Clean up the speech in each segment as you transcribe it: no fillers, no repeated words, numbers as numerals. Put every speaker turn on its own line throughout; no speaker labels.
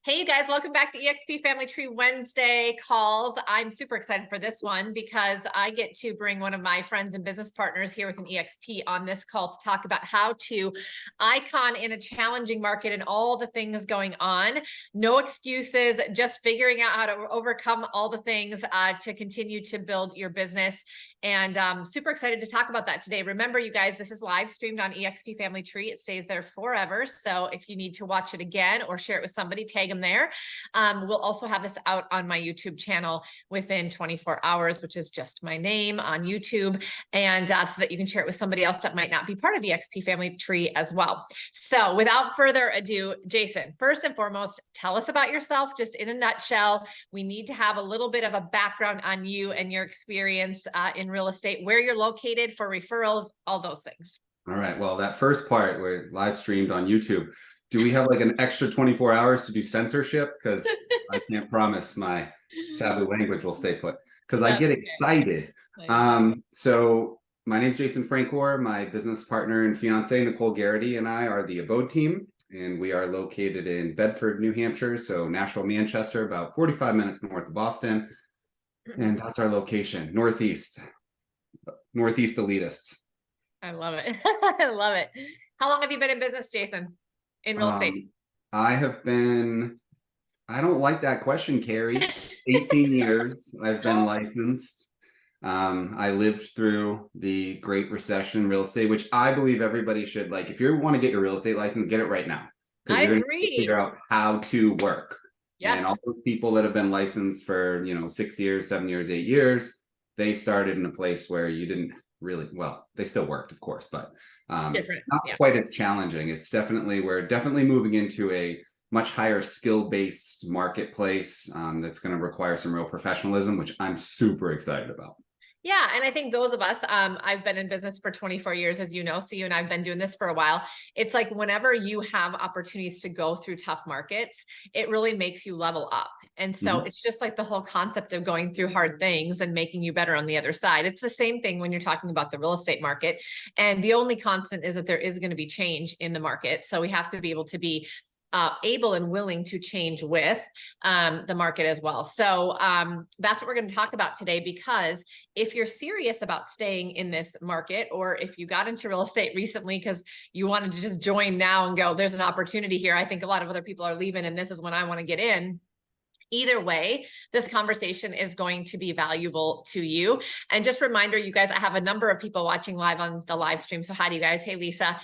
Hey, you guys, welcome back to eXp Family Tree Wednesday calls. I'm super excited for this one because I get to bring one of my friends and business partners here with an eXp on this call to talk about how to icon in a challenging market and all the things going on. No excuses, just figuring out how to overcome all the things to continue to build your business. And super excited to talk about that today. Remember, you guys, this is live streamed on eXp Family Tree. It stays there forever. So if you need to watch it again or share it with somebody, tag them there. We'll also have this out on my YouTube channel within 24 hours, which is just my name on YouTube. And so that you can share it with somebody else that might not be part of eXp Family Tree as well. So without further ado, Jason, first and foremost, tell us about yourself, just in a nutshell. We need to have a little bit of a background on you and your experience in real estate, where you're located for referrals, all those things.
All right. Well, that first part where live streamed on YouTube, do we have like an extra 24 hours to do censorship? Because I can't promise my taboo language will stay put because I get excited. So my name's Jason Francor. My business partner and fiance, Nicole Garrity, and I are the Abode team, and we are located in Bedford, New Hampshire. So Nashville, Manchester, about 45 minutes north of Boston. And that's our location, Northeast elitists.
I love it. I love it. How long have you been in business, Jason, in real estate?
I don't like that question, Cari. 18 years I've been licensed. I lived through the Great Recession real estate, which I believe everybody should, like, if you want to get your real estate license, get it right now. Because you're going to figure out how to work. Yes. And all those people that have been licensed for, 6 years, 7 years, 8 years, they started in a place where you didn't really, well, they still worked, of course, but not quite as challenging. It's we're definitely moving into a much higher skill-based marketplace that's going to require some real professionalism, which I'm super excited about.
Yeah. And I think those of us, I've been in business for 24 years, as you know, so you and I've been doing this for a while. It's like whenever you have opportunities to go through tough markets, it really makes you level up. And so it's just like the whole concept of going through hard things and making you better on the other side. It's the same thing when you're talking about the real estate market. And the only constant is that there is going to be change in the market. So we have to be able to be able and willing to change with the market as well. So that's what we're going to talk about today, because if you're serious about staying in this market, or if you got into real estate recently because you wanted to just join now and go, there's an opportunity here. I think a lot of other people are leaving and this is when I want to get in. Either way, this conversation is going to be valuable to you. And just a reminder, you guys, I have a number of people watching live on the live stream. So hi to you guys. Hey, Lisa,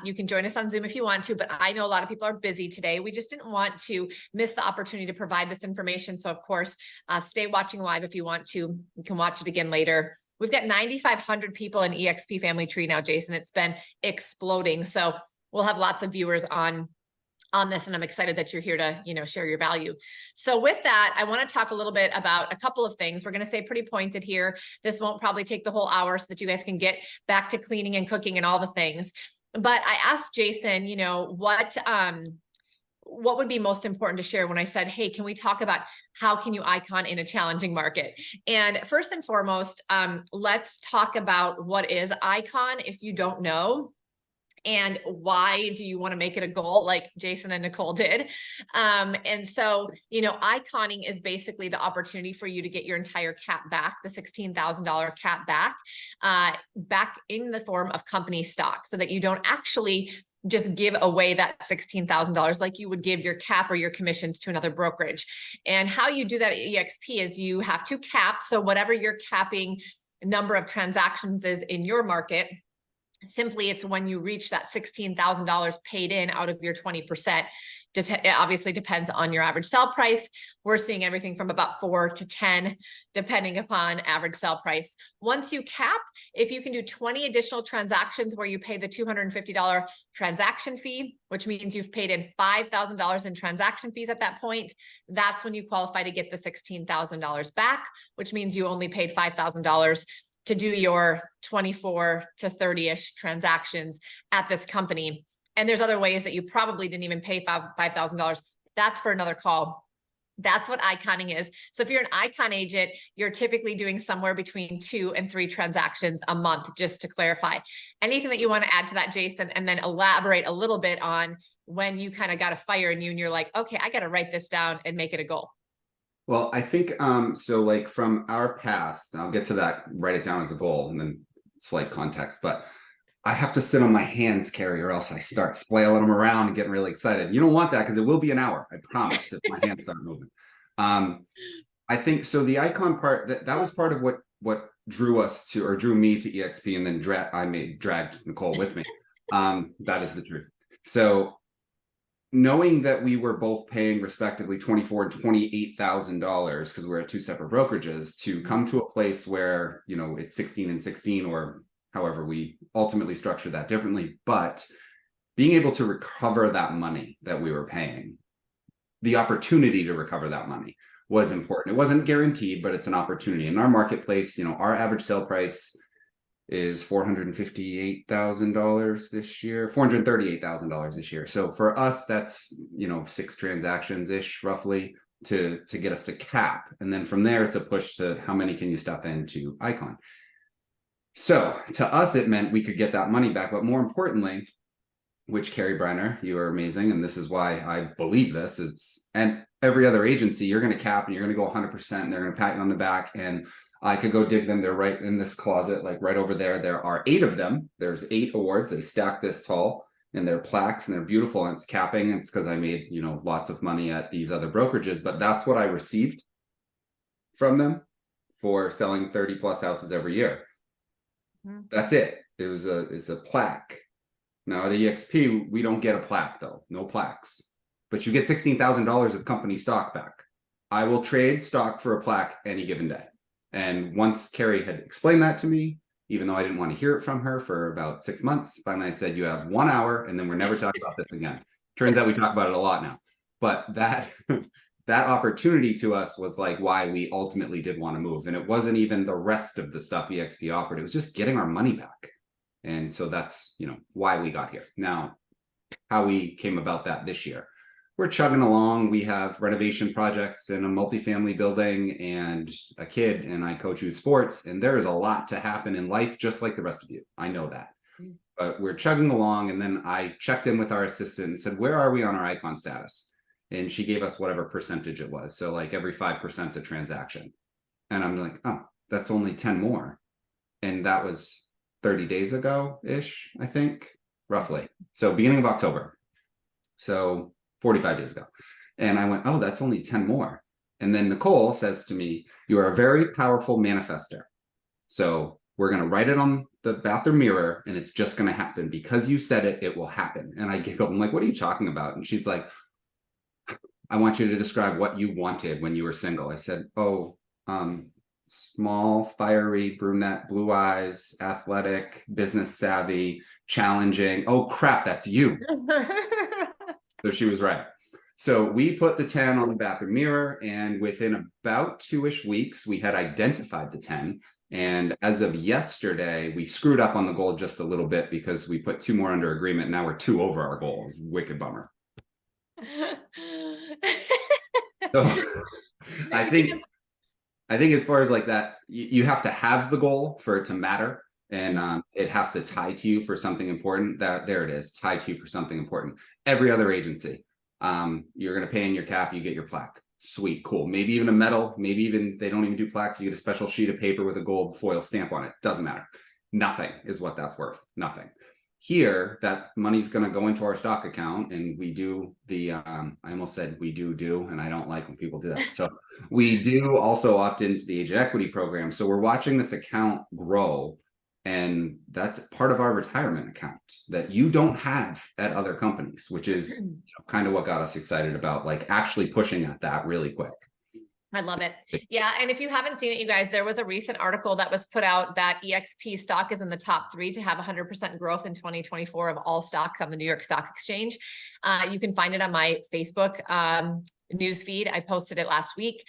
you can join us on Zoom if you want to, but I know a lot of people are busy today. We just didn't want to miss the opportunity to provide this information. So of course, stay watching live if you want to. You can watch it again later. We've got 9,500 people in eXp Family Tree now, Jason. It's been exploding. So we'll have lots of viewers on this, and I'm excited that you're here to, share your value. So with that, I want to talk a little bit about a couple of things. We're going to stay pretty pointed here. This won't probably take the whole hour so that you guys can get back to cleaning and cooking and all the things. But I asked Jason, what would be most important to share when I said, hey, can we talk about how can you icon in a challenging market? And first and foremost, let's talk about what is icon if you don't know. And why do you want to make it a goal like Jason and Nicole did? And so, iconing is basically the opportunity for you to get your entire cap back, the $16,000 cap back in the form of company stock, so that you don't actually just give away that $16,000 like you would give your cap or your commissions to another brokerage. And how you do that at eXp is you have to cap. So whatever your capping number of transactions is in your market, simply, it's when you reach that $16,000 paid in out of your 20%. It obviously depends on your average sell price. We're seeing everything from about 4 to 10, depending upon average sell price. Once you cap, if you can do 20 additional transactions where you pay the $250 transaction fee, which means you've paid in $5,000 in transaction fees at that point, that's when you qualify to get the $16,000 back, which means you only paid $5,000 to do your 24 to 30-ish transactions at this company. And there's other ways that you probably didn't even pay $5,000. That's for another call. That's what iconing is. So if you're an icon agent, you're typically doing somewhere between 2 and 3 transactions a month, just to clarify. Anything that you want to add to that, Jason, and then elaborate a little bit on when you kind of got a fire in you and you're like, okay, I got to write this down and make it a goal?
Well, I think so like from our past, I'll get to that, write it down as a goal and then slight context, but I have to sit on my hands, Cari, or else I start flailing them around and getting really excited. You don't want that because it will be an hour, I promise, if my hands start moving. I think so. The icon part, that was part of what drew us to, or drew me to eXp, and then dragged Nicole with me. That is the truth. So knowing that we were both paying respectively $24,000 and $28,000 because we're at two separate brokerages, to come to a place where, you know, it's 16 and 16, or however we ultimately structure that differently, but being able to recover that money that we were paying, the opportunity to recover that money was important. It wasn't guaranteed, but it's an opportunity. In our marketplace, you know, our average sale price is $458,000 this year, $438,000 this year. So for us, that's, you know, 6 transactions ish roughly to get us to cap. And then from there, it's a push to how many can you stuff into Icon. So to us, it meant we could get that money back. But more importantly, which Cari, Briner, you are amazing. And this is why I believe this. And every other agency, you're going to cap and you're going to go 100% and they're going to pat you on the back. And I could go dig them. They're right in this closet, like right over there. There are 8 of them. There's 8 awards. They stack this tall and they're plaques and they're beautiful. And it's capping. It's because I made, you know, lots of money at these other brokerages, but that's what I received from them for selling 30 plus houses every year. That's it. It's a plaque. Now at eXp, we don't get a plaque though, no plaques, but you get $16,000 of company stock back. I will trade stock for a plaque any given day. And once Cari had explained that to me, even though I didn't want to hear it from her for about 6 months, finally I said, you have 1 hour and then we're never talking about this again. Turns out we talk about it a lot now, but that opportunity to us was like why we ultimately did want to move. And it wasn't even the rest of the stuff eXp offered. It was just getting our money back. And so that's, you know, why we got here. Now, how we came about that this year. We're chugging along. We have renovation projects in a multifamily building and a kid, and I coach youth sports. And there is a lot to happen in life, just like the rest of you. I know that. But we're chugging along. And then I checked in with our assistant and said, where are we on our icon status? And she gave us whatever percentage it was. So like every 5% a transaction. And I'm like, oh, that's only 10 more. And that was 30 days ago-ish, I think, roughly. So beginning of October. So 45 days ago. And I went, oh, that's only 10 more. And then Nicole says to me, you are a very powerful manifester. So we're going to write it on the bathroom mirror and it's just going to happen. Because you said it, it will happen. And I giggled. I'm like, what are you talking about? And she's like, I want you to describe what you wanted when you were single. I said, oh, small, fiery, brunette, blue eyes, athletic, business savvy, challenging. Oh crap, that's you. So she was right. So we put the 10 on the bathroom mirror, and within about 2-ish weeks, we had identified the 10. And as of yesterday, we screwed up on the goal just a little bit because we put 2 more under agreement. Now we're 2 over our goal. It's a wicked bummer. So I think as far as like that, you have to have the goal for it to matter. And it has to tie to you for something important. There it is, tie to you for something important. Every other agency, you're going to pay in your cap, you get your plaque. Sweet, cool. Maybe even a medal, maybe even they don't even do plaques. You get a special sheet of paper with a gold foil stamp on it. Doesn't matter. Nothing is what that's worth. Nothing. Here, that money's going to go into our stock account, and we do the, I almost said we do, and I don't like when people do that. So we do also opt into the agent equity program. So we're watching this account grow, and that's part of our retirement account that you don't have at other companies, which is kind of what got us excited about like actually pushing at that really quick.
I love it. Yeah. And if you haven't seen it, you guys, there was a recent article that was put out that eXp stock is in the top 3 to have 100% growth in 2024 of all stocks on the New York Stock Exchange. You can find it on my Facebook news feed. I posted it last week.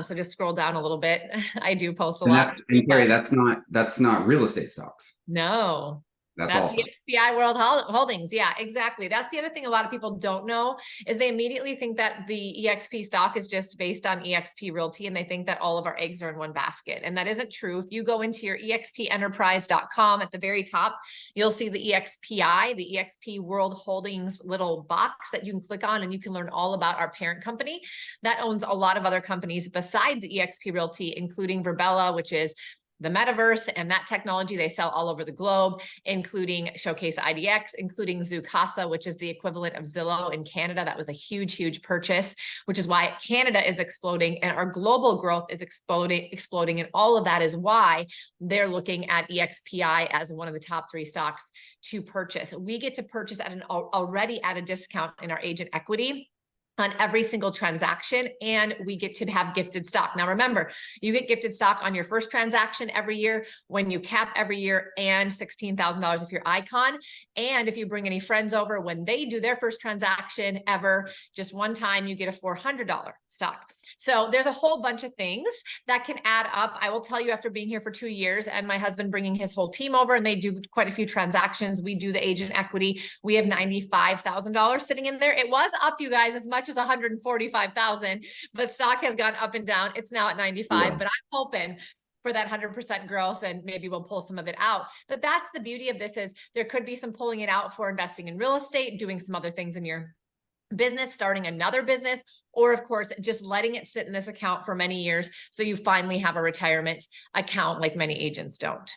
So just scroll down a little bit. I do post a lot.
And Cari, that's not real estate stocks.
No.
That's
That's
also.
the XPI World Holdings. Yeah, exactly. That's the other thing a lot of people don't know is they immediately think that the eXp stock is just based on eXp Realty, and they think that all of our eggs are in one basket. And that isn't true. If you go into your expenterprise.com at the very top, you'll see the EXPI, the eXp World Holdings little box that you can click on, and you can learn all about our parent company that owns a lot of other companies besides eXp Realty, including Verbella, which is the metaverse and that technology they sell all over the globe, including Showcase IDX, including Zoocasa, which is the equivalent of Zillow in Canada. That was a huge, huge purchase, which is why Canada is exploding and our global growth is exploding. And all of that is why they're looking at EXPI as one of the top 3 stocks to purchase. We get to purchase at already at a discount in our agent equity on every single transaction, and we get to have gifted stock. Now, remember, you get gifted stock on your first transaction every year, when you cap every year, and $16,000 if you're Icon. And if you bring any friends over, when they do their first transaction ever, just one time, you get a $400 stock. So there's a whole bunch of things that can add up. I will tell you, after being here for 2 years and my husband bringing his whole team over, and they do quite a few transactions, we do the agent equity. We have $95,000 sitting in there. It was up, you guys, as much as 145,000, but stock has gone up and down. It's now at 95, but I'm hoping for that 100% growth, and maybe we'll pull some of it out. But that's the beauty of this, is there could be some pulling it out for investing in real estate, doing some other things in your business, starting another business, or of course, just letting it sit in this account for many years. So you finally have a retirement account like many agents don't.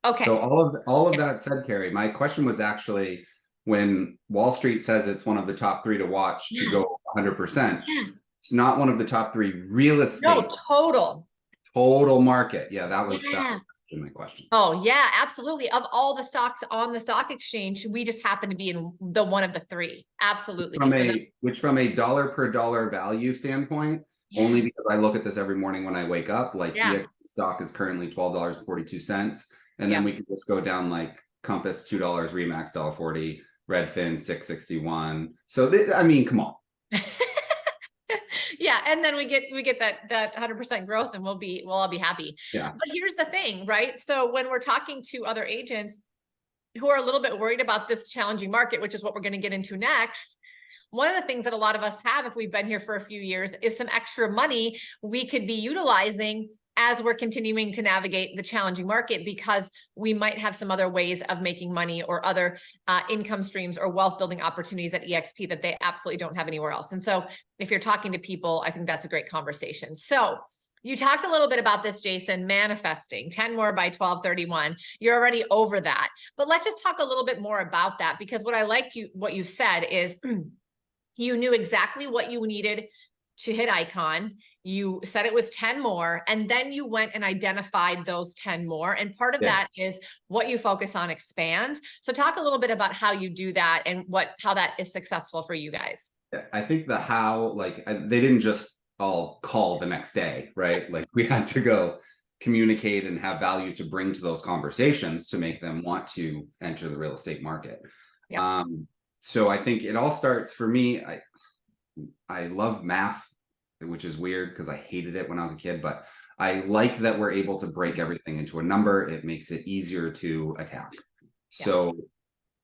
Okay.
So all of that said, Cari, my question was actually, when Wall Street says it's one of the top 3 to watch to go 100%, it's not one of the top 3 real estate.
No,
total market. Yeah, that was my question.
Oh yeah, absolutely. Of all the stocks on the stock exchange, we just happen to be in the one of the 3. Absolutely.
From a dollar per dollar value standpoint, only because I look at this every morning when I wake up, like eXp stock is currently $12.42. And then we can just go down like Compass, $2, Remax, $1.40, Redfin, $6.61. So I mean, come on.
Yeah, and then we get that 100% growth, and we'll all be happy.
Yeah.
But here's the thing, right? So when we're talking to other agents who are a little bit worried about this challenging market, which is what we're going to get into next, one of the things that a lot of us have, if we've been here for a few years, is some extra money we could be utilizing as we're continuing to navigate the challenging market, because we might have some other ways of making money or other income streams or wealth building opportunities at eXp that they absolutely don't have anywhere else. And so if you're talking to people, I think that's a great conversation. So you talked a little bit about this, Jason, manifesting 10 more by 12/31. You're already over that, but let's just talk a little bit more about that, because what I liked what you said is you knew exactly what you needed to hit Icon. You said it was 10 more, and then you went and identified those 10 more. And part of that is what you focus on expands. So talk a little bit about how you do that and how that is successful for you guys.
I think the how, like, they didn't just all call the next day, right? Like, we had to go communicate and have value to bring to those conversations to make them want to enter the real estate market. Yep. So I think it all starts, for me, I love math, which is weird because I hated it when I was a kid, but I like that we're able to break everything into a number. It makes it easier to attack. Yeah. So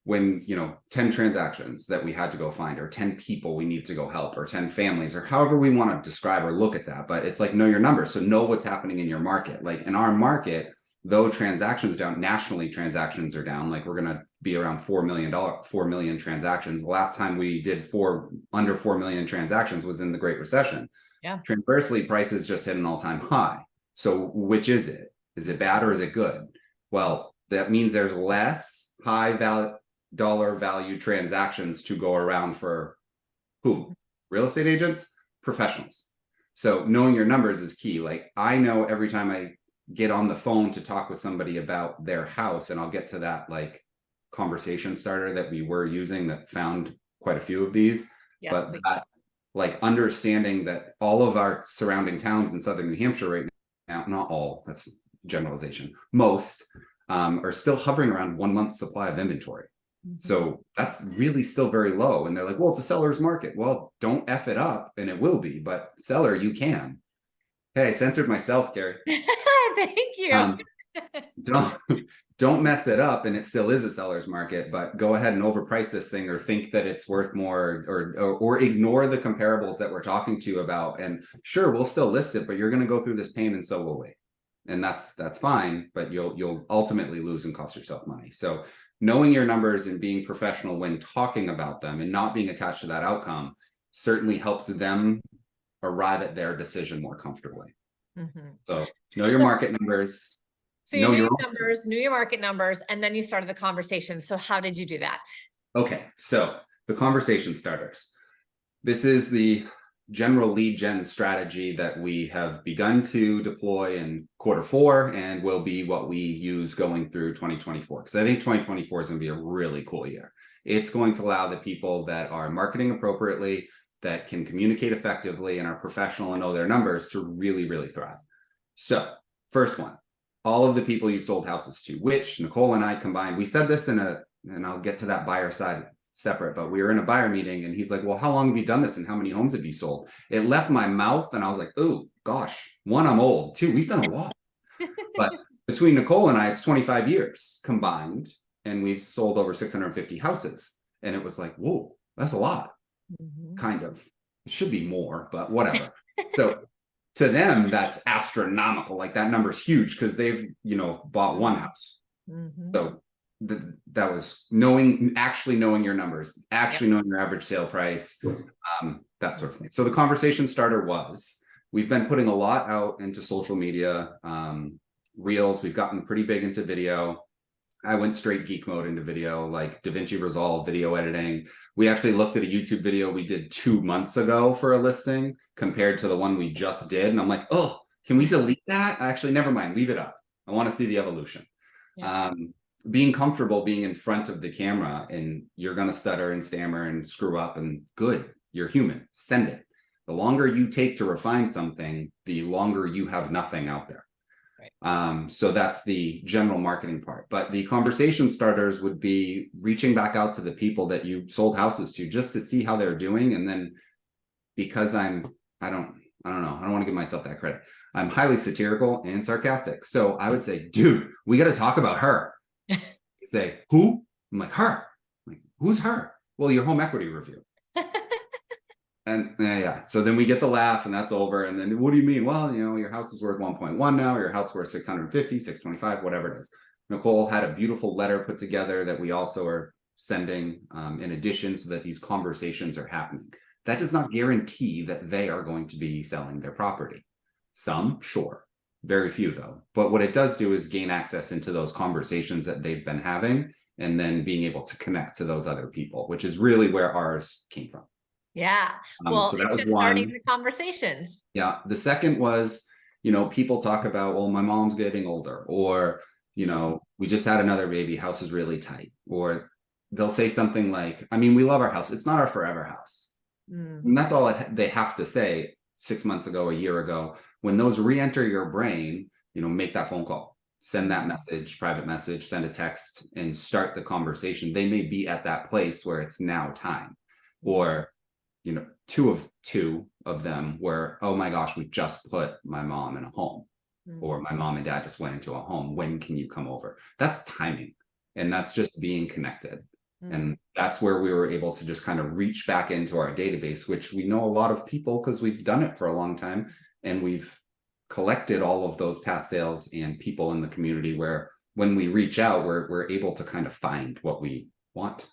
when, 10 transactions that we had to go find, or 10 people we need to go help, or 10 families, or however we want to describe or look at that, but it's like, know your numbers. So know what's happening in your market. Like in our market, though transactions are down, nationally transactions are down. Like we're going to be around 4 million transactions. The last time we did under 4 million transactions was in the Great Recession. Yeah. Transversely, prices just hit an all-time high. So which is it? Is it bad or is it good? Well, that means there's less dollar value transactions to go around for who? Real estate agents, professionals. So knowing your numbers is key. Like I know every time I get on the phone to talk with somebody about their house, and I'll get to that like conversation starter that we were using that found quite a few of these. Yes, but that, like understanding that all of our surrounding towns in Southern New Hampshire right now, not all, that's generalization, most are still hovering around 1 month's supply of inventory. Mm-hmm. So that's really still very low. And they're like, well, it's a seller's market. Well, don't F it up, and it will be, but seller, you can. Hey, I censored myself, Cari.
Thank you.
don't don't mess it up, and it still is a seller's market, but go ahead and overprice this thing or think that it's worth more, or ignore the comparables that we're talking to you about. And sure, we'll still list it, but you're going to go through this pain, and so will we. And that's fine, but you'll ultimately lose and cost yourself money. So knowing your numbers and being professional when talking about them and not being attached to that outcome certainly helps them arrive at their decision more comfortably. So know your market numbers.
So you knew your numbers, knew your market numbers, and then you started the conversation. So how did you do that?
Okay, so the conversation starters. This is the general lead gen strategy that we have begun to deploy in Q4 and will be what we use going through 2024. Because I think 2024 is going to be a really cool year. It's going to allow the people that are marketing appropriately, that can communicate effectively and are professional and know their numbers to really, really thrive. So first one, all of the people you sold houses to, which Nicole and I combined, we said this and I'll get to that buyer side separate, but we were in a buyer meeting and he's like, well, how long have you done this and how many homes have you sold? It left my mouth and I was like, oh gosh, one, I'm old, two, we've done a lot. But between Nicole and I, it's 25 years combined and we've sold over 650 houses. And it was like, whoa, that's a lot. Kind of. It should be more, but whatever. So to them, that's astronomical. Like that number's huge because they've, bought one house. So that was actually knowing your numbers, actually knowing your average sale price, that sort of thing. So the conversation starter was, we've been putting a lot out into social media, reels. We've gotten pretty big into video. I went straight geek mode into video, like DaVinci Resolve video editing. We actually looked at a YouTube video we did 2 months ago for a listing compared to the one we just did. And I'm like, oh, can we delete that? Actually, never mind, leave it up. I want to see the evolution. Yeah. Being comfortable being in front of the camera, and you're going to stutter and stammer and screw up, and good, you're human, send it. The longer you take to refine something, the longer you have nothing out there. Right. So that's the general marketing part, but the conversation starters would be reaching back out to the people that you sold houses to just to see how they're doing. And then because I don't know, I don't want to give myself that credit. I'm highly satirical and sarcastic. So I would say, dude, we got to talk about her. Say, who? I'm like, her. I'm like, who's her? Well, your home equity review. And yeah, so then we get the laugh and that's over. And then what do you mean? Well, your house is worth 1.1 now, your house is worth 650, 625, whatever it is. Nicole had a beautiful letter put together that we also are sending in addition, so that these conversations are happening. That does not guarantee that they are going to be selling their property. Some, sure. Very few though. But what it does do is gain access into those conversations that they've been having, and then being able to connect to those other people, which is really where ours came from.
Yeah. Well,
so that
it's
was
just
one.
starting the conversations.
Yeah. The second was, people talk about, well, my mom's getting older, or, we just had another baby, house is really tight. Or they'll say something like, I mean, we love our house. It's not our forever house. And that's all they have to say 6 months ago, a year ago. When those re-enter your brain, make that phone call, send that message, private message, send a text, and start the conversation. They may be at that place where it's now time. Or two of them were, oh my gosh, we just put my mom in a home, or my mom and dad just went into a home. When can you come over? That's timing. And that's just being connected. And that's where we were able to just kind of reach back into our database, which we know a lot of people because we've done it for a long time. And we've collected all of those past sales and people in the community, where when we reach out, we're able to kind of find what we want.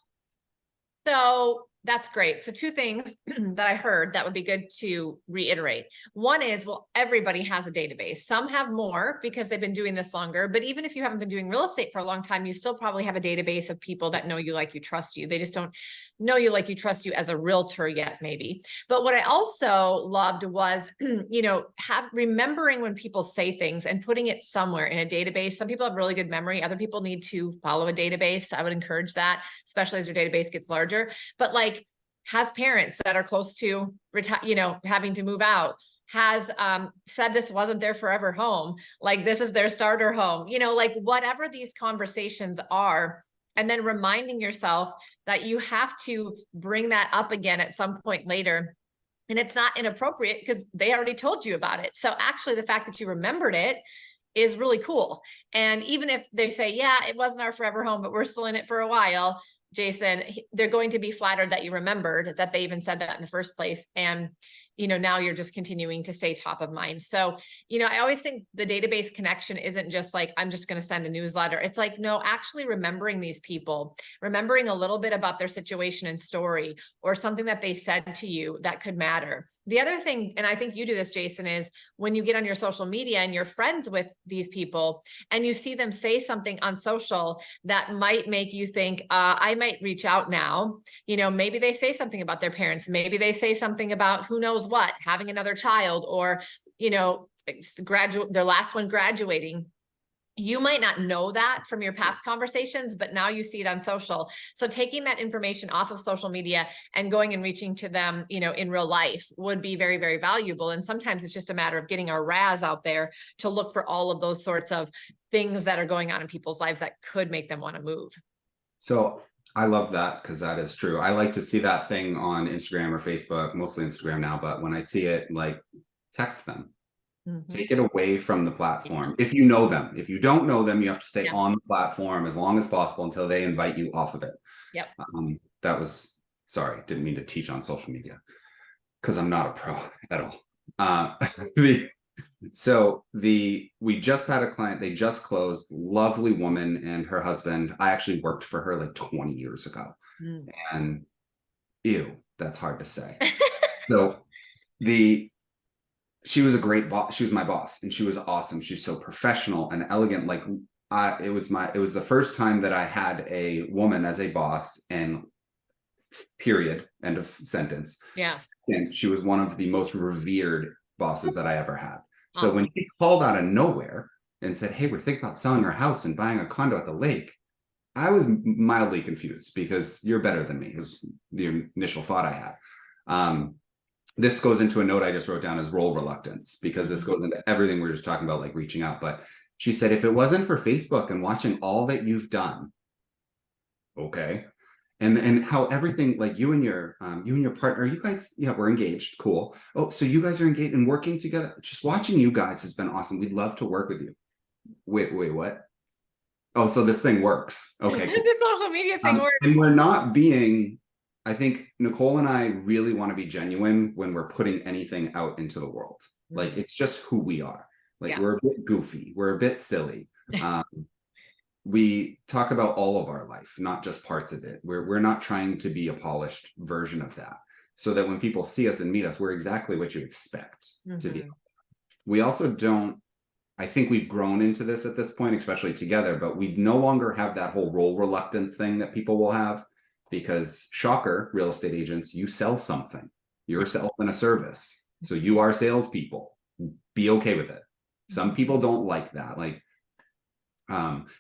So that's great. So 2 things that I heard that would be good to reiterate. One is, well, everybody has a database. Some have more because they've been doing this longer, but even if you haven't been doing real estate for a long time, you still probably have a database of people that know you, like you, trust you. They just don't know you, like you, trust you as a realtor yet, maybe. But what I also loved was, remembering when people say things and putting it somewhere in a database. Some people have really good memory. Other people need to follow a database. I would encourage that, especially as your database gets larger. But has parents that are close to having to move out, has said this wasn't their forever home, like this is their starter home, whatever these conversations are. And then reminding yourself that you have to bring that up again at some point later. And it's not inappropriate because they already told you about it. So actually the fact that you remembered it is really cool. And even if they say, yeah, it wasn't our forever home, but we're still in it for a while, Jason, they're going to be flattered that you remembered that they even said that in the first place. And, now you're just continuing to stay top of mind. So, I always think the database connection isn't just like, I'm just going to send a newsletter. It's like, no, actually remembering these people, remembering a little bit about their situation and story, or something that they said to you that could matter. The other thing, and I think you do this, Jason, is when you get on your social media and you're friends with these people and you see them say something on social that might make you think, I might reach out now. Maybe they say something about their parents. Maybe they say something about who knows what, having another child, or, their last one graduating. You might not know that from your past conversations, but now you see it on social. So taking that information off of social media and going and reaching to them, in real life would be very, very valuable. And sometimes it's just a matter of getting our RAS out there to look for all of those sorts of things that are going on in people's lives that could make them want to move.
So I love that, because that is true. I like to see that thing on Instagram or Facebook, mostly Instagram now, but when I see it, like, text them. Take it away from the platform. If you know them. If you don't know them, you have to stay on the platform as long as possible until they invite you off of it.
Yep.
Sorry, didn't mean to teach on social media, because I'm not a pro at all. We just had a client, they just closed, lovely woman and her husband. I actually worked for her like 20 years ago. And ew, that's hard to say. So she was a great boss. She was my boss, and she was awesome. She's so professional and elegant. Like, it was the first time that I had a woman as a boss, and period, end of sentence.
Yeah.
And she was one of the most revered bosses that I ever had. So when she called out of nowhere and said, hey, we're thinking about selling our house and buying a condo at the lake, I was mildly confused, because you're better than me, is the initial thought I had. This goes into a note I just wrote down as role reluctance, because this goes into everything we we're just talking about, like reaching out. But she said, if it wasn't for Facebook and watching all that you've done, okay, and how everything, like you and your partner, you guys, we're engaged, cool. Oh, so you guys are engaged and working together. Just watching you guys has been awesome. We'd love to work with you. Wait, what? Oh, so this thing works. Okay, cool.
The social media thing works.
And we're not being, I think Nicole and I really want to be genuine when we're putting anything out into the world. Like, it's just who we are. Like, we're a bit goofy. We're a bit silly. We talk about all of our life, not just parts of it. We're not trying to be a polished version of that, so that when people see us and meet us, we're exactly what you expect to be. We also don't, I think we've grown into this at this point, especially together, but we no longer have that whole role reluctance thing that people will have, because shocker, real estate agents, you sell something. You're selling a service. So you are salespeople. Be okay with it. Some people don't like that. Like,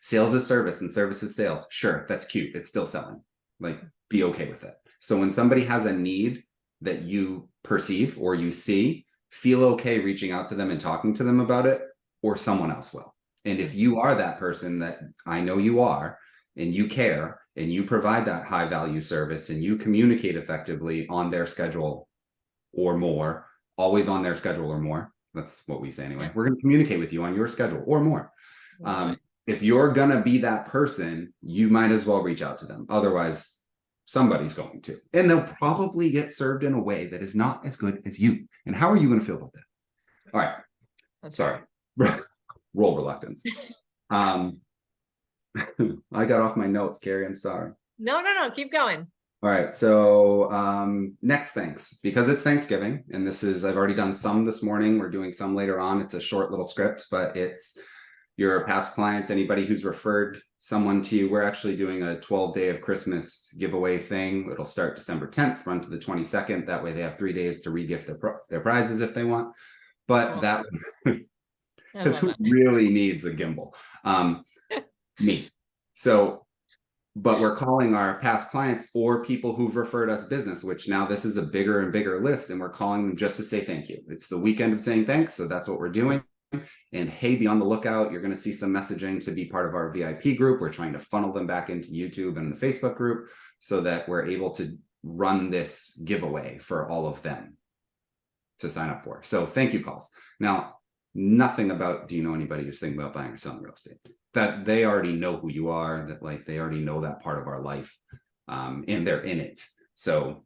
sales is service and service is sales. Sure, that's cute. It's still selling. Like, be okay with it. So when somebody has a need that you perceive or you see, feel okay reaching out to them and talking to them about it, or someone else will. And if you are that person that I know you are, and you care, and you provide that high value service, and you communicate effectively on their schedule or more, always on their schedule or more. That's what we say anyway. We're going to communicate with you on your schedule or more. If you're going to be that person, you might as well reach out to them. Otherwise, somebody's going to. And they'll probably get served in a way that is not as good as you. And how are you going to feel about that? All right. Sorry. Roll reluctance. I got off my notes, Cari. I'm sorry.
No. Keep going.
All right. So next thanks, because it's Thanksgiving, and I've already done some this morning. We're doing some later on. It's a short little script, but it's your past clients, anybody who's referred someone to you. We're actually doing a 12-day of Christmas giveaway thing. It'll start December 10th, run to the 22nd. That way they have 3 days to re-gift their prizes if they want. But that, because who really needs a gimbal? Me. So, but we're calling our past clients or people who've referred us business, which now this is a bigger and bigger list, and we're calling them just to say thank you. It's the weekend of saying thanks, so that's what we're doing. And hey, be on the lookout. You're going to see some messaging to be part of our VIP group. We're trying to funnel them back into YouTube and the Facebook group so that we're able to run this giveaway for all of them to sign up for. So thank you calls. Now, Nothing about, do you know anybody who's thinking about buying or selling real estate? That they already know who you are, that like they already know that part of our life, and they're in it. So,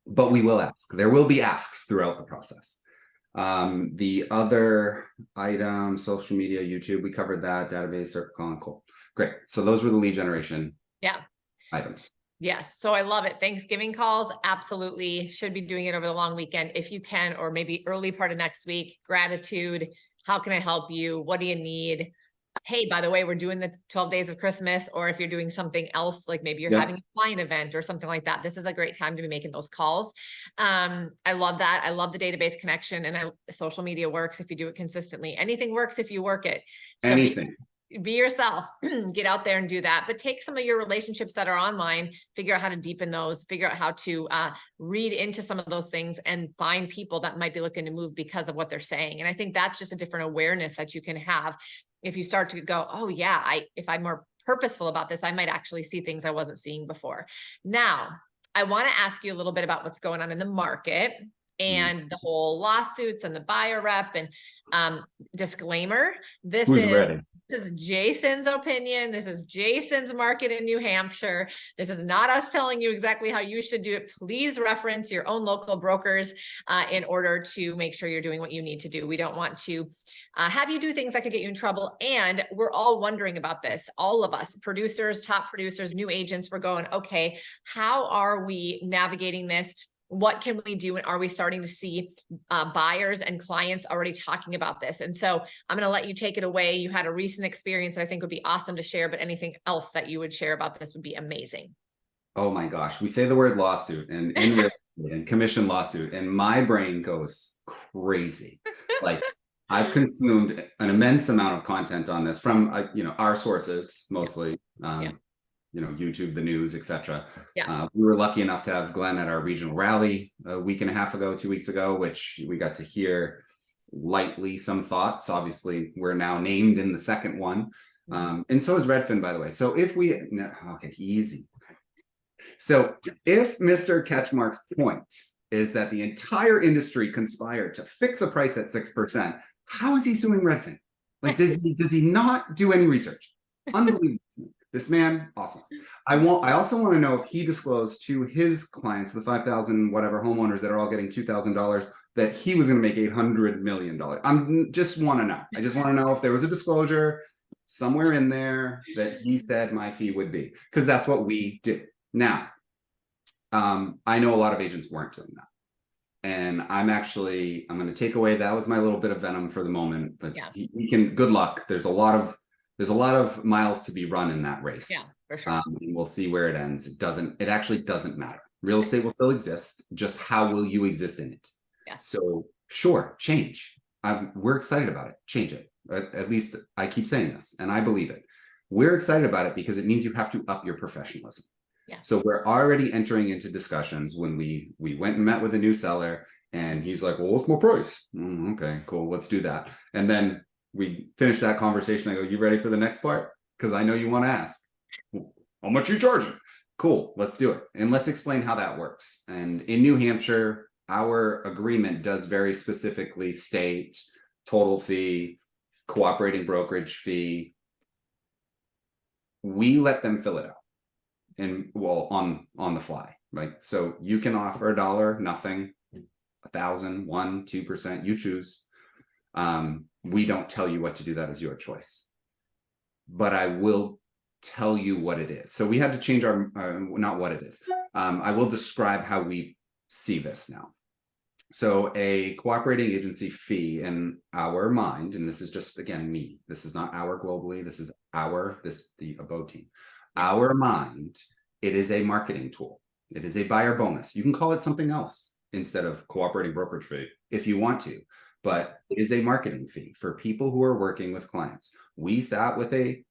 but we will ask. There will be asks throughout the process. The other item, social media, YouTube, we covered that, database, circle calling, cool. Great. So those were the lead generation items.
Yes. So I love it. Thanksgiving calls, absolutely should be doing it over the long weekend if you can, or maybe early part of next week. Gratitude. How can I help you? What do you need? Hey, by the way, we're doing the 12 days of Christmas, or if you're doing something else, like maybe you're having a client event or something like that, this is a great time to be making those calls. I love that. I love the database connection, and social media works if you do it consistently. Anything works if you work it. So
anything.
Be yourself, get out there and do that, but take some of your relationships that are online, figure out how to deepen those, figure out how to read into some of those things and find people that might be looking to move because of what they're saying. And I think that's just a different awareness that you can have. If you start to go, oh yeah, if I'm more purposeful about this, I might actually see things I wasn't seeing before. Now, I want to ask you a little bit about what's going on in the market and the whole lawsuits and the buyer rep and disclaimer.
Who's ready?
This is Jason's opinion. This is Jason's market in New Hampshire. This is not us telling you exactly how you should do it. Please reference your own local brokers in order to make sure you're doing what you need to do. We don't want to have you do things that could get you in trouble. And we're all wondering about this. All of us, producers, top producers, new agents, we're going, okay, how are we navigating this? What can we do? And are we starting to see buyers and clients already talking about this? And so I'm going to let you take it away. You had a recent experience that I think would be awesome to share, but anything else that you would share about this would be amazing.
Oh my gosh. We say the word lawsuit and in real estate and commission lawsuit, and my brain goes crazy. Like I've consumed an immense amount of content on this from, our sources mostly. YouTube, the news, etc. We were lucky enough to have Glenn at our regional rally a week and a half ago, 2 weeks ago, which we got to hear lightly some thoughts. Obviously, we're now named in the second one. And so is Redfin, by the way. So if easy. So if Mr. Ketchmark's point is that the entire industry conspired to fix a price at 6%, how is he suing Redfin? Like, does he not do any research? Unbelievable. This man, awesome. I also want to know if he disclosed to his clients, the 5,000 whatever homeowners that are all getting $2,000, that he was going to make $800 million. I just want to know. I just want to know if there was a disclosure somewhere in there that he said my fee would be, because that's what we do. Now, I know a lot of agents weren't doing that. And I'm going to take away, that was my little bit of venom for the moment, but he can, good luck. There's a lot of miles to be run in that race.
Yeah, for sure.
And we'll see where it ends. It actually doesn't matter. Real estate will still exist. Just how will you exist in it?
Yeah.
So sure, change. We're excited about it. Change it. At least I keep saying this and I believe it. We're excited about it because it means you have to up your professionalism.
Yeah. So
we're already entering into discussions when we went and met with a new seller and he's like, well, what's my price? Okay, cool. Let's do that. And then we finish that conversation. I go, you ready for the next part? Because I know you want to ask. How much are you charging? Cool, let's do it. And let's explain how that works. And in New Hampshire, our agreement does very specifically state total fee, cooperating brokerage fee. We let them fill it out. And on the fly, right? So you can offer $1, nothing, 1,000, 1%, 2%, you choose. We don't tell you what to do. That is your choice. But I will tell you what it is. So we had to change not what it is. I will describe how we see this now. So a cooperating agency fee in our mind, and this is just, again, me, this is not our globally, this is the Abode team. Our mind, it is a marketing tool. It is a buyer bonus. You can call it something else instead of cooperating brokerage fee if you want to. But it is a marketing fee for people who are working with clients. We sat with a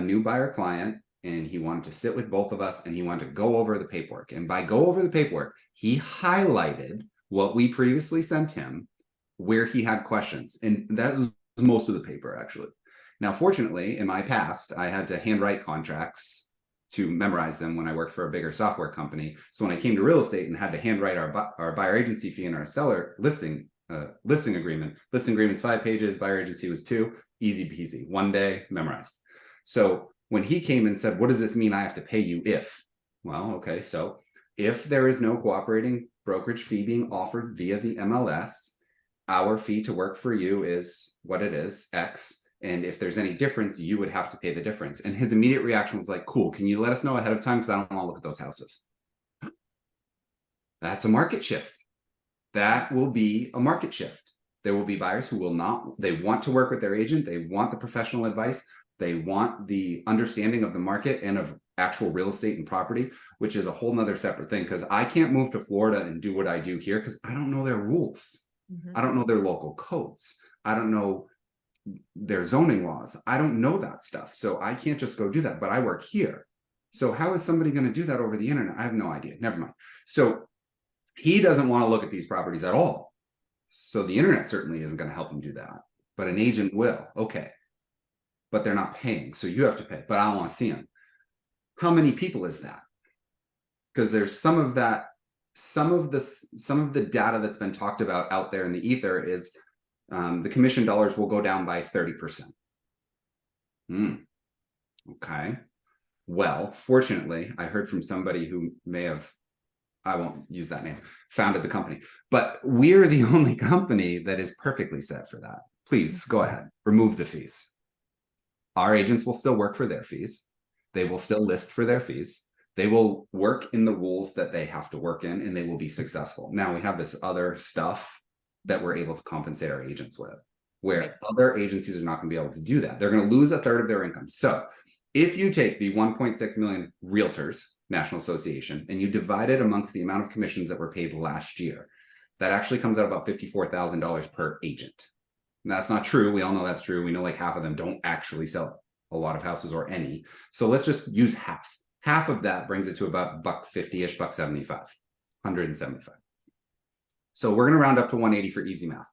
new buyer client, and he wanted to sit with both of us and he wanted to go over the paperwork. And by go over the paperwork, he highlighted what we previously sent him where he had questions. And that was most of the paper, actually. Now, fortunately, in my past, I had to handwrite contracts to memorize them when I worked for a bigger software company. So when I came to real estate and had to handwrite our buyer agency fee and our seller listing listing agreement. Listing agreement's 5 pages, buyer agency was 2, easy peasy, 1 day, memorized. So when he came and said, what does this mean I have to pay you if? Well, okay, so if there is no cooperating brokerage fee being offered via the MLS, our fee to work for you is what it is, X. And if there's any difference, you would have to pay the difference. And his immediate reaction was like, cool, can you let us know ahead of time? Because I don't want to look at those houses. That's a market shift. That will be a market shift. There will be buyers who will not, they want to work with their agent. They want the professional advice. They want the understanding of the market and of actual real estate and property, which is a whole nother separate thing. Because I can't move to Florida and do what I do here because I don't know their rules. I don't know their local codes. I don't know their zoning laws. I don't know that stuff. So I can't just go do that, but I work here. So how is somebody going to do that over the internet? I have no idea. Never mind. So he doesn't want to look at these properties at all. So the internet certainly isn't going to help him do that, but an agent will. Okay. But they're not paying. So you have to pay, but I don't want to see them. How many people is that? Because there's some of that, some of the data that's been talked about out there in the ether is the commission dollars will go down by 30%. Okay. Well, fortunately, I heard from somebody who may have, I won't use that name, founded the company, but we're the only company that is perfectly set for that. Please go ahead, remove the fees. Our agents will still work for their fees. They will still list for their fees. They will work in the rules that they have to work in, and they will be successful. Now we have this other stuff that we're able to compensate our agents with, where other agencies are not going to be able to do that. They're going to lose 1/3 of their income. So if you take the 1.6 million realtors, National Association, and you divide it amongst the amount of commissions that were paid last year, that actually comes out about $54,000 per agent. And that's not true. We all know that's true. We know like half of them don't actually sell a lot of houses or any. So let's just use half. Half of that brings it to about $150-ish, $175, 175. So we're going to round up to 180 for easy math.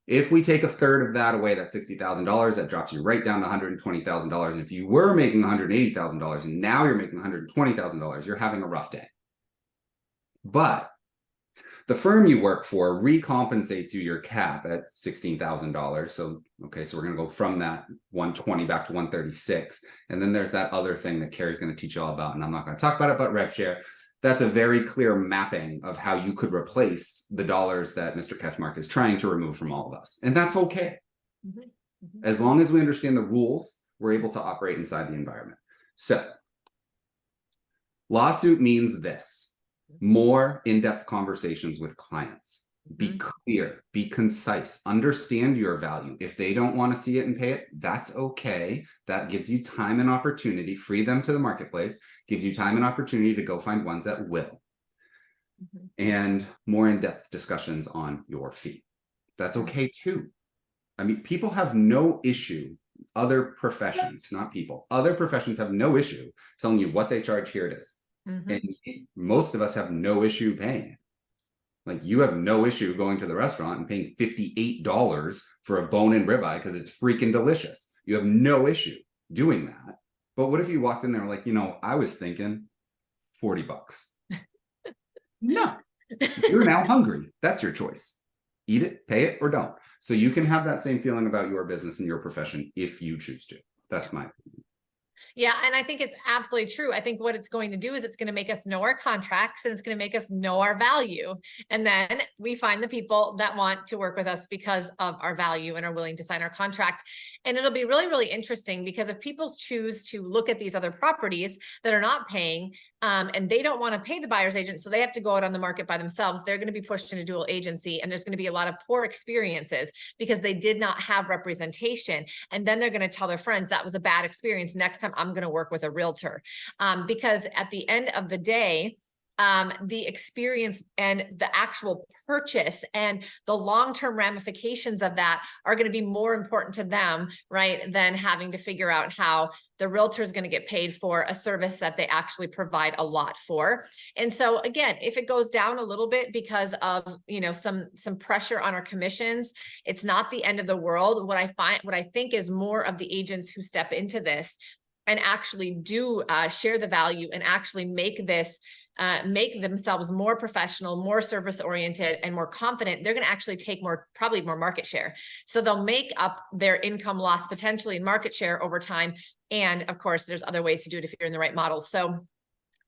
If we take 1/3 of that away, that's $60,000, that drops you right down to $120,000. And if you were making $180,000 and now you're making $120,000, you're having a rough day. But the firm you work for recompensates you your cap at $16,000. So, okay, so we're going to go from that 120 back to 136. And then there's that other thing that Cari's going to teach you all about, and I'm not going to talk about it, but rev share. That's a very clear mapping of how you could replace the dollars that Mr. Ketchmark is trying to remove from all of us. And that's okay. As long as we understand the rules, we're able to operate inside the environment. So lawsuit means this: more in-depth conversations with clients. Be clear, be concise, understand your value. If they don't want to see it and pay it, that's okay. That gives you time and opportunity, free them to the marketplace, gives you time and opportunity to go find ones that will. And more in-depth discussions on your fee. That's okay too. I mean, people have no issue, other professions, not people, other professions have no issue telling you what they charge, here it is. And most of us have no issue paying it. Like, you have no issue going to the restaurant and paying $58 for a bone-in ribeye because it's freaking delicious. You have no issue doing that. But what if you walked in there like, you know, I was thinking $40. No, you're now hungry. That's your choice. Eat it, pay it, or don't. So you can have that same feeling about your business and your profession if you choose to. That's my opinion.
Yeah. And I think it's absolutely true. I think what it's going to do is it's going to make us know our contracts, and it's going to make us know our value. And then we find the people that want to work with us because of our value and are willing to sign our contract. And it'll be really, really interesting, because if people choose to look at these other properties that are not paying, and they don't want to pay the buyer's agent, so they have to go out on the market by themselves, they're going to be pushed into dual agency. And there's going to be a lot of poor experiences because they did not have representation. And then they're going to tell their friends that was a bad experience. Next time I'm going to work with a realtor. Because at the end of the day, the experience and the actual purchase and the long-term ramifications of that are going to be more important to them, right, than having to figure out how the realtor is going to get paid for a service that they actually provide a lot for. And so again, if it goes down a little bit because of, you know, some pressure on our commissions, it's not the end of the world. What I think is more of the agents who step into this and actually do share the value and actually make this, make themselves more professional, more service oriented, and more confident, they're going to actually take probably more market share. So they'll make up their income loss potentially in market share over time. And of course, there's other ways to do it if you're in the right model. So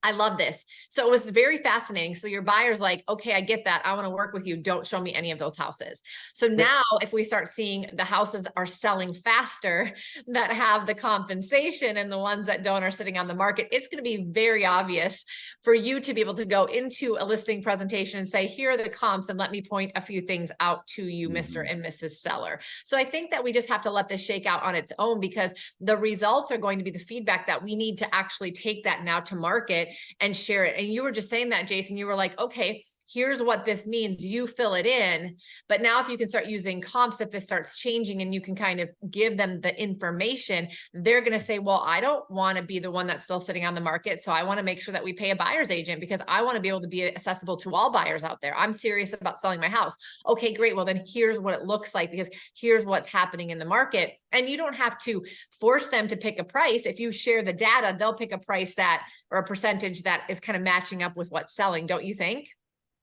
I love this. So it was very fascinating. So your buyer's like, okay, I get that. I want to work with you. Don't show me any of those houses. So now if we start seeing the houses are selling faster that have the compensation and the ones that don't are sitting on the market, it's going to be very obvious for you to be able to go into a listing presentation and say, here are the comps, and let me point a few things out to you, Mr. and Mrs. Seller. So I think that we just have to let this shake out on its own, because the results are going to be the feedback that we need to actually take that now to market and share it. And you were just saying that, Jason, you were like, okay, here's what this means. You fill it in. But now if you can start using comps, if this starts changing and you can kind of give them the information, they're going to say, well, I don't want to be the one that's still sitting on the market. So I want to make sure that we pay a buyer's agent, because I want to be able to be accessible to all buyers out there. I'm serious about selling my house. Okay, great. Well, then here's what it looks like, because here's what's happening in the market. And you don't have to force them to pick a price. If you share the data, they'll pick a price that, or a percentage that is kind of matching up with what's selling. Don't you think?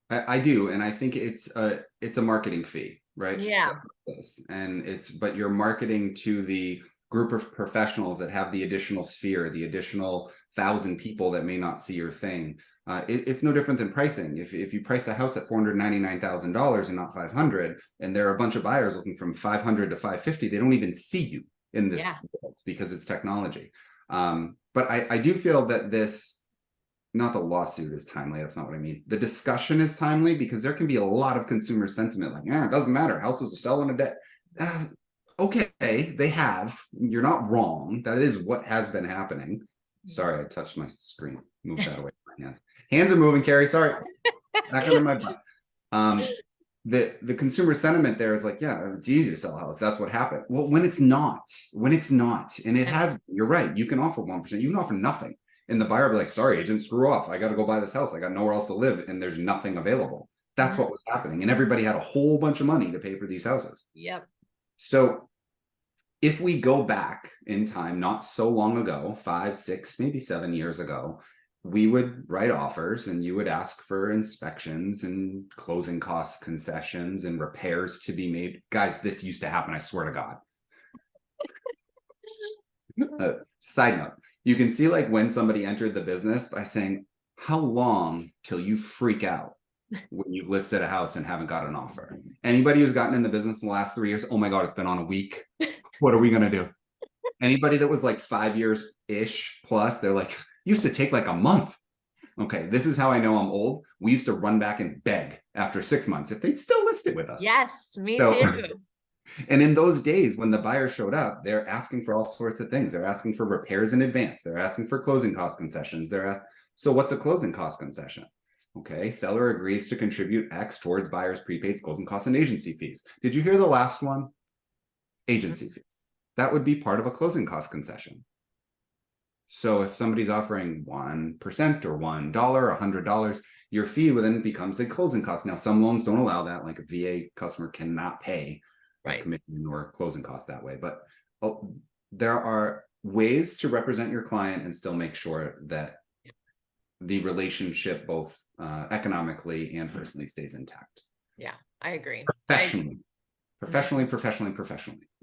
I do, and I think it's a marketing fee, right?
Yeah.
That's what it is. And but you're marketing to the group of professionals that have the additional sphere, the additional 1,000 people that may not see your thing. It's no different than pricing. If you price a house at $499,000 and not 500, and there are a bunch of buyers looking from 500 to 550, they don't even see you in this world because it's technology. But I do feel that this, not the lawsuit is timely. That's not what I mean. The discussion is timely because there can be a lot of consumer sentiment like, it doesn't matter. Houses are selling a day. Okay, they have. You're not wrong. That is what has been happening. Sorry, I touched my screen. Move that away from my hands. Hands are moving, Cari. Sorry. Back under my butt. The consumer sentiment there is like, yeah, it's easy to sell a house. That's what happened. Well, when it's not, and it has, you're right. You can offer 1%. You can offer nothing. And the buyer will be like, sorry, agent, screw off. I got to go buy this house. I got nowhere else to live. And there's nothing available. That's what was happening. And everybody had a whole bunch of money to pay for these houses.
Yep.
So if we go back in time, not so long ago, 5, 6, maybe 7 years ago, we would write offers and you would ask for inspections and closing cost concessions and repairs to be made. Guys, this used to happen. I swear to God. Side note, you can see like when somebody entered the business by saying, how long till you freak out when you've listed a house and haven't got an offer? Anybody who's gotten in the business in the last 3 years, oh my God, it's been on a week. What are we going to do? Anybody that was like 5 years-ish plus, they're like, used to take like a month. Okay, this is how I know I'm old. We used to run back and beg after 6 months if they'd still list it with us.
Yes, me too.
And in those days, when the buyer showed up, they're asking for all sorts of things. They're asking for repairs in advance. They're asking for closing cost concessions. So what's a closing cost concession? Okay, seller agrees to contribute X towards buyer's prepaid closing costs and agency fees. Did you hear the last one? Agency fees. That would be part of a closing cost concession. So if somebody's offering 1% or $1, $100, your fee then becomes a closing cost. Now, some loans don't allow that, like a VA customer cannot pay commission or closing costs that way. But there are ways to represent your client and still make sure that the relationship, both economically and personally, stays intact.
Yeah, I agree.
Professionally.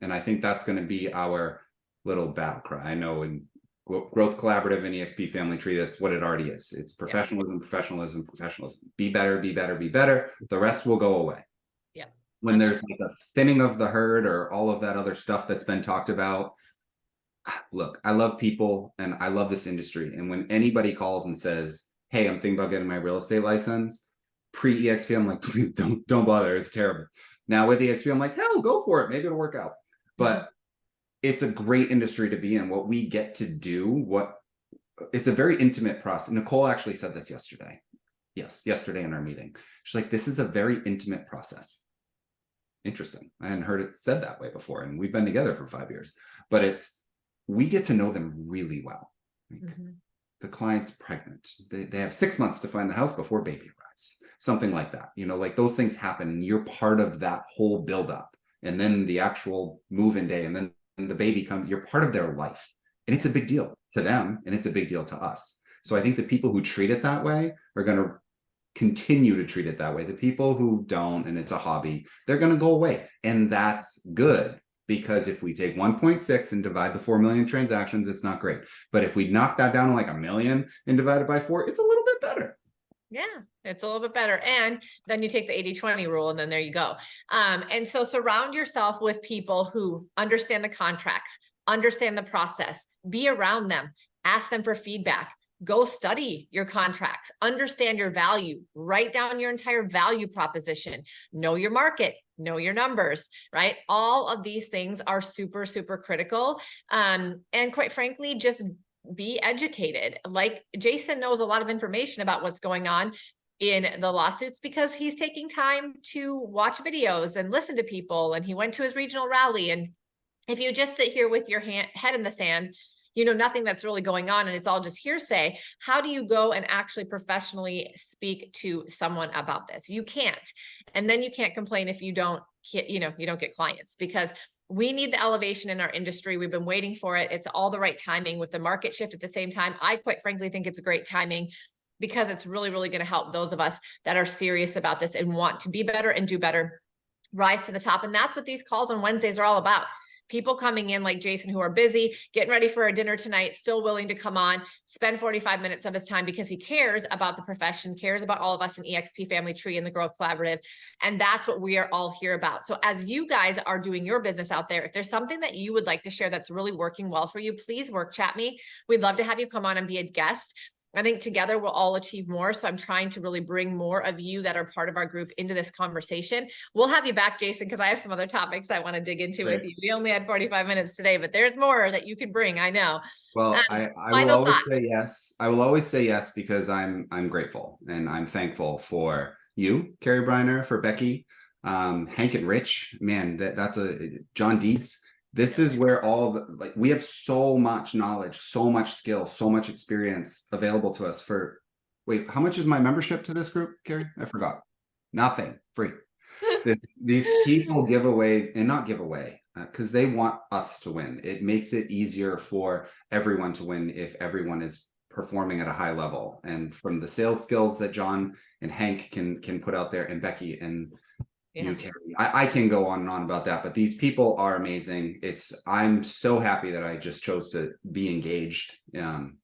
And I think that's going to be our little battle cry. I know in Growth Collaborative and eXp Family Tree, that's what it already is. It's professionalism. Be better. The rest will go away.
Yeah.
When there's like a thinning of the herd or all of that other stuff that's been talked about. Look, I love people and I love this industry. And when anybody calls and says, hey, I'm thinking about getting my real estate license, pre-eXp, I'm like, please don't bother. It's terrible. Now with eXp, I'm like, hell, go for it. Maybe it'll work out. But it's a great industry to be in. What we get to do, it's a very intimate process. Nicole actually said this yesterday. Yes, yesterday in our meeting. She's like, this is a very intimate process. Interesting. I hadn't heard it said that way before. And we've been together for 5 years. But we get to know them really well. The client's pregnant. They have 6 months to find the house before baby arrives. Something like that. Like those things happen and you're part of that whole buildup. And then the actual move-in day and then the baby comes, you're part of their life. And it's a big deal to them, and it's a big deal to us. So I think the people who treat it that way are going to continue to treat it that way. The people who don't, and it's a hobby, they're going to go away. And that's good, because if we take 1.6 and divide the 4 million transactions, it's not great. But if we knock that down to like 1 million and divide it by 4, it's a little bit better.
Yeah, it's a little bit better. And then you take the 80-20 rule, and then there you go. And so surround yourself with people who understand the contracts, understand the process, be around them, ask them for feedback, go study your contracts, understand your value, write down your entire value proposition, know your market, know your numbers, right? All of these things are super, super critical. And quite frankly, just be educated. Like Jason knows a lot of information about what's going on in the lawsuits because he's taking time to watch videos and listen to people. And he went to his regional rally. And if you just sit here with your head in the sand, you know nothing that's really going on and it's all just hearsay. How do you go and actually professionally speak to someone about this? You can't. And then you can't complain if you don't get clients, because we need the elevation in our industry. We've been waiting for it. It's all the right timing with the market shift at the same time. I quite frankly think it's a great timing, because it's really, really going to help those of us that are serious about this and want to be better and do better, rise to the top. And that's what these calls on Wednesdays are all about. People coming in like Jason, who are busy, getting ready for a dinner tonight, still willing to come on, spend 45 minutes of his time because he cares about the profession, cares about all of us in eXp Family Tree and the Growth Collaborative. And that's what we are all here about. So as you guys are doing your business out there, if there's something that you would like to share that's really working well for you, please work chat me. We'd love to have you come on and be a guest. I think together we'll all achieve more. So I'm trying to really bring more of you that are part of our group into this conversation. We'll have you back, Jason, because I have some other topics I want to dig into with you. We only had 45 minutes today, but there's more that you can bring. I know.
Well, I will always say yes. I will always say yes, because I'm grateful and I'm thankful for you, Cari, Briner, for Becky, Hank and Rich. Man, that's a John Dietz. This is where we have so much knowledge, so much skill, so much experience available to us for, wait, how much is my membership to this group, Cari? I forgot. Nothing, free. These people give away, and not give away, because they want us to win. It makes it easier for everyone to win if everyone is performing at a high level. And from the sales skills that John and Hank can put out there, and Becky and you, Cari. I can go on and on about that, but these people are amazing. I'm so happy that I just chose to be engaged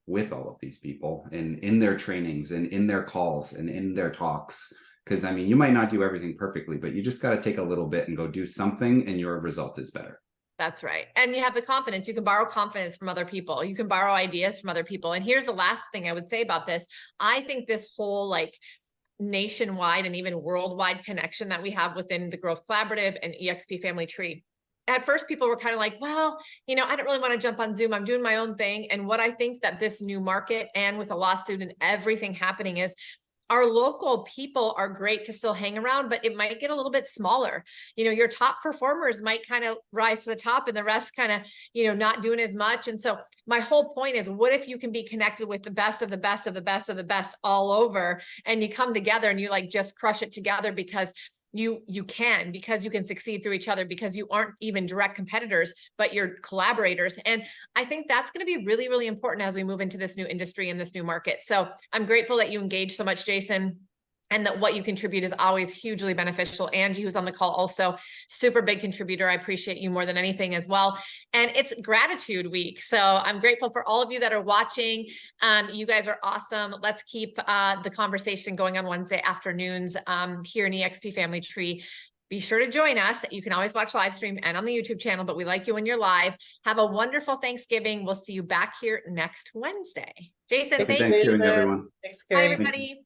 with all of these people and in their trainings and in their calls and in their talks. Because I mean, you might not do everything perfectly, but you just got to take a little bit and go do something, and your result is better. That's right. And you have the confidence. You can borrow confidence from other people. You can borrow ideas from other people. And here's the last thing I would say about this. I think this whole nationwide and even worldwide connection that we have within the Growth Collaborative and eXp Family Tree. At first, people were kind of like, well, I don't really want to jump on Zoom. I'm doing my own thing. And what I think that this new market, and with a lawsuit and everything happening, is our local people are great to still hang around, but it might get a little bit smaller. Your top performers might kind of rise to the top and the rest kind of, not doing as much. And so my whole point is, what if you can be connected with the best of the best of the best of the best all over, and you come together and you just crush it together, because you can succeed through each other, because you aren't even direct competitors, but you're collaborators. And I think that's going to be really, really important as we move into this new industry and this new market. So I'm grateful that you engaged so much, Jason, and that what you contribute is always hugely beneficial. Angie, who's on the call, also super big contributor. I appreciate you more than anything as well. And it's gratitude week. So I'm grateful for all of you that are watching. You guys are awesome. Let's keep the conversation going on Wednesday afternoons here in eXp Family Tree. Be sure to join us. You can always watch live stream and on the YouTube channel, but we like you when you're live. Have a wonderful Thanksgiving. We'll see you back here next Wednesday. Jason, thank you. Thanksgiving, everyone.
Thanks,
Bye,
Cari.
everybody.